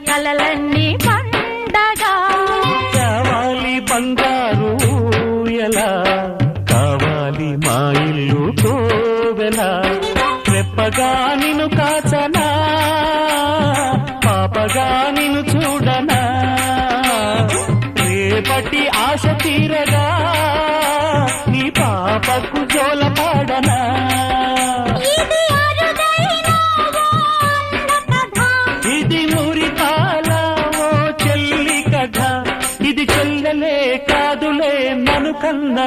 కలలన్నీ పండగా కావాలి బంగారు ఎలా కావాలి మా ఇల్లు కోవెలా రెప్పగా నిన్ను కాచనా పాపగా నిన్ను చూడనా రేపటి ఆశ తీరగా నీ పాపకు జోల పాడనా ఇది మురిపాల ఓ చెల్లి కథ ఇది చెల్లెలే కాదులే నన్ను కన్న